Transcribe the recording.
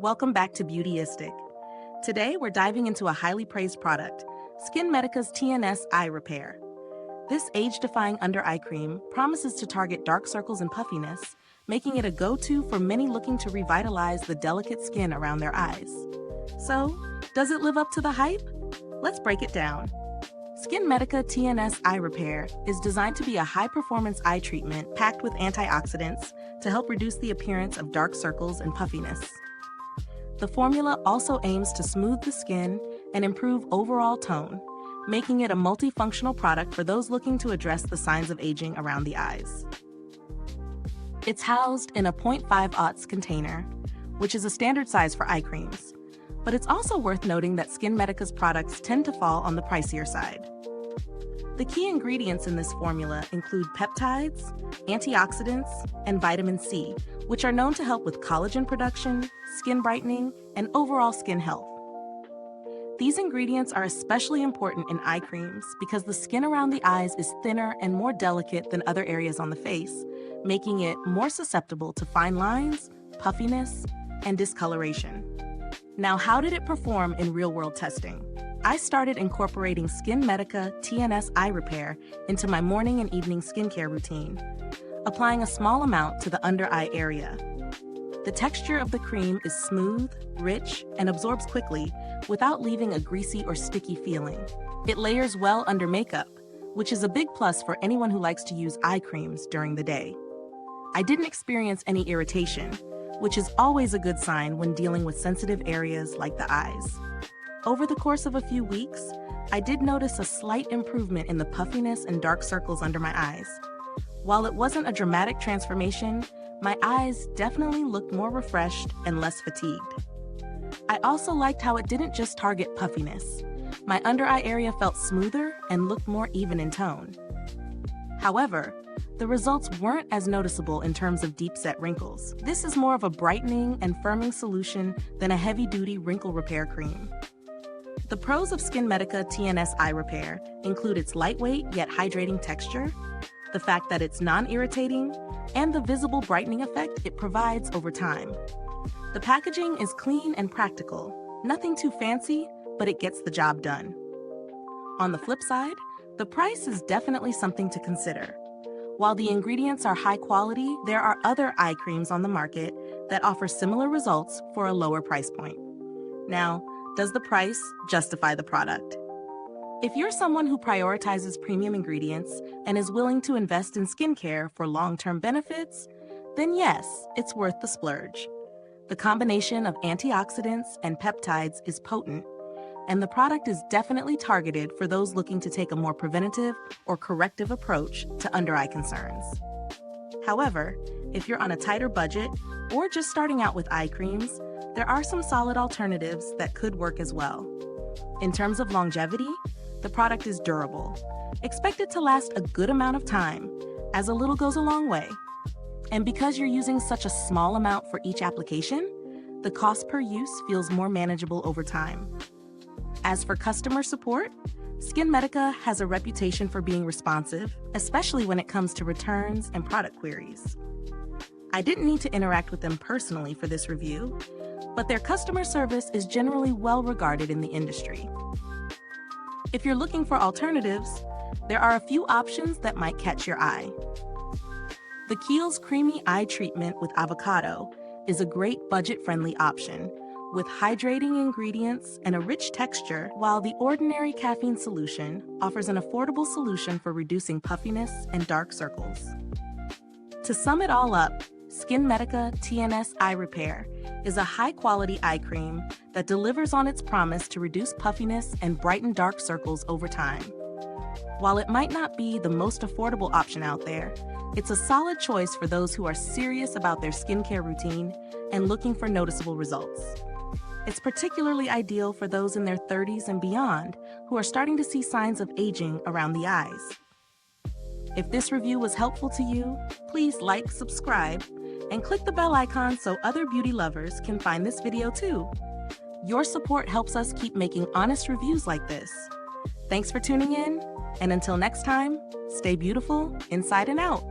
Welcome back to Beautyistic. Today, we're diving into a highly praised product, SkinMedica's TNS Eye Repair. This age-defying under-eye cream promises to target dark circles and puffiness, making it a go-to for many looking to revitalize the delicate skin around their eyes. So, does it live up to the hype? Let's break it down. SkinMedica TNS Eye Repair is designed to be a high-performance eye treatment packed with antioxidants to help reduce the appearance of dark circles and puffiness. The formula also aims to smooth the skin and improve overall tone, making it a multifunctional product for those looking to address the signs of aging around the eyes. It's housed in a 0.5 container, which is a standard size for eye creams, but it's also worth noting that SkinMedica's products tend to fall on the pricier side. The key ingredients in this formula include peptides, antioxidants, and vitamin C, which are known to help with collagen production, skin brightening, and overall skin health. These ingredients are especially important in eye creams because the skin around the eyes is thinner and more delicate than other areas on the face, making it more susceptible to fine lines, puffiness, and discoloration. Now, how did it perform in real-world testing? I started incorporating SkinMedica TNS Eye Repair into my morning and evening skincare routine, applying a small amount to the under-eye area. The texture of the cream is smooth, rich, and absorbs quickly without leaving a greasy or sticky feeling. It layers well under makeup, which is a big plus for anyone who likes to use eye creams during the day. I didn't experience any irritation, which is always a good sign when dealing with sensitive areas like the eyes. Over the course of a few weeks, I did notice a slight improvement in the puffiness and dark circles under my eyes. While it wasn't a dramatic transformation, my eyes definitely looked more refreshed and less fatigued. I also liked how it didn't just target puffiness. My under-eye area felt smoother and looked more even in tone. However, the results weren't as noticeable in terms of deep-set wrinkles. This is more of a brightening and firming solution than a heavy-duty wrinkle repair cream. The pros of SkinMedica TNS Eye Repair include its lightweight yet hydrating texture, the fact that it's non-irritating, and the visible brightening effect it provides over time. The packaging is clean and practical, nothing too fancy, but it gets the job done. On the flip side, the price is definitely something to consider. While the ingredients are high quality, there are other eye creams on the market that offer similar results for a lower price point. Now, does the price justify the product? If you're someone who prioritizes premium ingredients and is willing to invest in skincare for long-term benefits, then yes, it's worth the splurge. The combination of antioxidants and peptides is potent, and the product is definitely targeted for those looking to take a more preventative or corrective approach to under-eye concerns. However, if you're on a tighter budget or just starting out with eye creams, there are some solid alternatives that could work as well. In terms of longevity, the product is durable. Expect it to last a good amount of time, as a little goes a long way. And because you're using such a small amount for each application, the cost per use feels more manageable over time. As for customer support, SkinMedica has a reputation for being responsive, especially when it comes to returns and product queries. I didn't need to interact with them personally for this review, but their customer service is generally well regarded in the industry. If you're looking for alternatives, there are a few options that might catch your eye. The Kiehl's Creamy Eye Treatment with Avocado is a great budget-friendly option with hydrating ingredients and a rich texture, while the Ordinary Caffeine Solution offers an affordable solution for reducing puffiness and dark circles. To sum it all up, SkinMedica TNS Eye Repair is a high-quality eye cream that delivers on its promise to reduce puffiness and brighten dark circles over time. While it might not be the most affordable option out there, it's a solid choice for those who are serious about their skincare routine and looking for noticeable results. It's particularly ideal for those in their 30s and beyond who are starting to see signs of aging around the eyes. If this review was helpful to you, please like, subscribe, and click the bell icon so other beauty lovers can find this video too. Your support helps us keep making honest reviews like this. Thanks for tuning in, and until next time, stay beautiful inside and out.